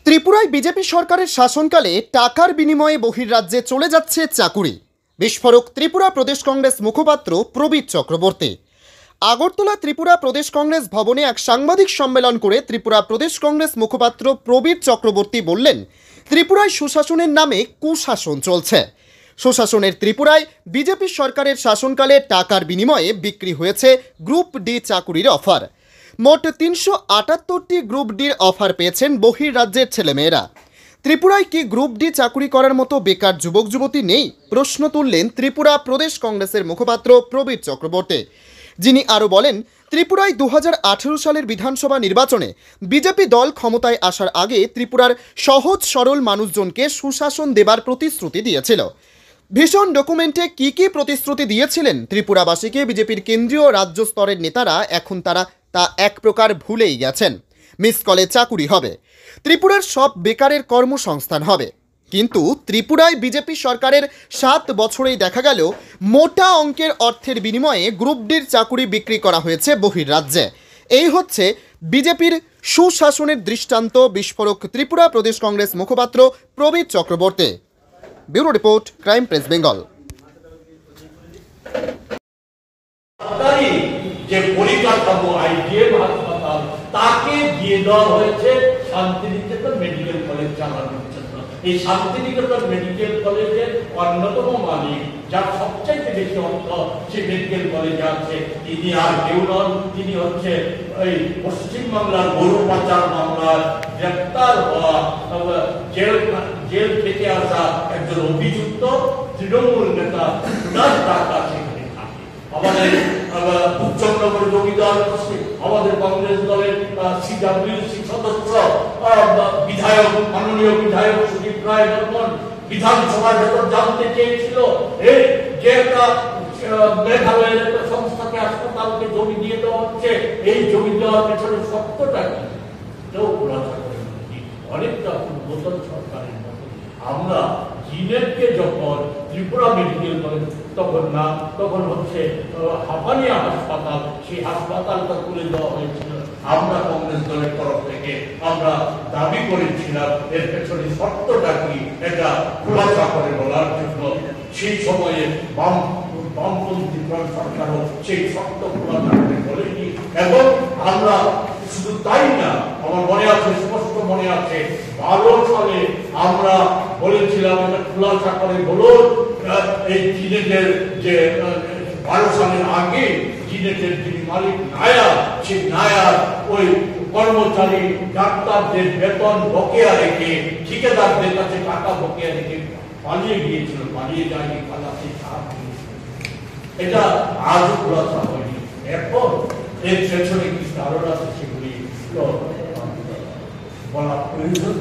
ত্রিপুরায় বিজেপি সরকারের শাসনকালে টাকার বিনিময়ে বহির্রাজ্যে চলে যাচ্ছে চাকুরি। বিস্ফোরক ত্রিপুরা প্রদেশ কংগ্রেস মুখপাত্র প্রবীর চক্রবর্তী। আগরতলা ত্রিপুরা প্রদেশ কংগ্রেস ভবনে এক সাংবাদিক সম্মেলন করে ত্রিপুরা প্রদেশ কংগ্রেস মুখপাত্র প্রবীর চক্রবর্তী বললেন, ত্রিপুরায় সুশাসনের নামে কুশাসন চলছে। সুশাসনের ত্রিপুরায় বিজেপি সরকারের শাসনকালে টাকার বিনিময়ে বিক্রি হয়েছে গ্রুপ ডি চাকুরির অফার। মোট ৩৭৮টি গ্রুপ ডির অফার পেয়েছেন বহির্রাজ্যের ছেলেমেয়েরা। ত্রিপুরায় কি গ্রুপ ডি চাকুরি করার মতো বেকার যুবক যুবতী নেই? প্রশ্ন তুললেন ত্রিপুরা প্রদেশ কংগ্রেসের মুখপাত্র প্রবীর চক্রবর্তী, যিনি আরও বলেন, ত্রিপুরায় ২০১৮ সালের বিধানসভা নির্বাচনে বিজেপি দল ক্ষমতায় আসার আগে ত্রিপুরার সহজ সরল মানুষজনকে সুশাসন দেবার প্রতিশ্রুতি দিয়েছিল। ভীষণ ডকুমেন্টে কি কি প্রতিশ্রুতি দিয়েছিলেন ত্রিপুরাবাসীকে বিজেপির কেন্দ্রীয় রাজ্য স্তরের নেতারা এখন তা এক প্রকার ভুলেই গেছেন। মিস কলে চাকুরি হবে, ত্রিপুরার সব বেকারের কর্মসংস্থান হবে। কিন্তু ত্রিপুরায় বিজেপি সরকারের 7 বছরেই দেখা গেল মোটা অঙ্কের অর্থের বিনিময়ে গ্রুপ ডির চাকুরি বিক্রি করা হয়েছে বহির্রাজ্যে। এই হচ্ছে বিজেপির সুশাসনের দৃষ্টান্ত। বিস্ফোরক ত্রিপুরা প্রদেশ কংগ্রেস মুখপাত্র Prabir Chakraborty. Bureau report, crime press Bengal. যে পরিকাঠামো আইডিএম হাসপাতাল তাকে দিয়ে দেওয়া হয়েছে শান্তিনিকেতন মেডিকেল কলেজ চালানোর জন্য। এই শান্তিনিকেতন মেডিকেল কলেজের অন্যতম মালিক, যার সবচাইতে বেশি অর্থ সেই মেডিকেল কলেজে আছে, তিনি আর কেউ নন, তিনি হচ্ছে এই পশ্চিমবাংলার গরু পাচার মামলার গ্রেপ্তার হওয়া, জেল থেকে আসা একজন অভিযুক্ত তৃণমূল নেতা সুদাস ঢাকা সেখানে থাকে। আমাদের উচ্চনগর জমিদার, আমাদের কংগ্রেস দলের সিডব্লিউসি সদস্য বিধায়ক, মাননীয় বিধায়ক সুদীপ রায় বর্মন বিধানসভার ভেতর জানতে চেয়েছিল এই যে একটা মেঘালয়ের একটা সংস্থাকে হাসপাতালকে জমি দিয়ে দেওয়া হচ্ছে, এই জমি দেওয়ার পেছনে সত্যটা কি? কেউ খোলাসা করে অনেকটা পূর্বতন সরকারের মতো। আমরা জিনেটকে যখন ত্রিপুরা মেডিকেল কলেজ তখন না, তখন হচ্ছে হাফানিয়া হাসপাতাল, সেই হাসপাতালটা তুলে দেওয়া হয়েছিল। আমরা কংগ্রেস দলের তরফ থেকে আমরা দাবি করেছিলাম এর পেছনে সত্যটা কি, এটা খোলাসা করে বলার জন্য। সেই সময়ে বামপন্থী সরকারও সেই সত্য খোলাসা করে বলেনি। এবং আমরা শুধু তাই না, আমার মনে আছে, স্পষ্ট মনে আছে, 12 সালে আমরা বলেছিলাম এটা খোলাসা করে বলুন এই জিনেটের যে 12 সালের আগে জিনেটের যিনি মালিক নায়ার, সেই নায়ার ওই কর্মচারী ডাক্তারদের বেতন বকেয়া রেখে, ঠিকাদারদের কাছে টাকা বকেয়া রেখে পালিয়ে গিয়েছিল। পালিয়ে যায়নি, পালাতে সাহায্য, এটা আজও খোলাসা হয়নি। এখন এর পেছনে কি কারণ আছে সেগুলি বলা প্রয়োজন।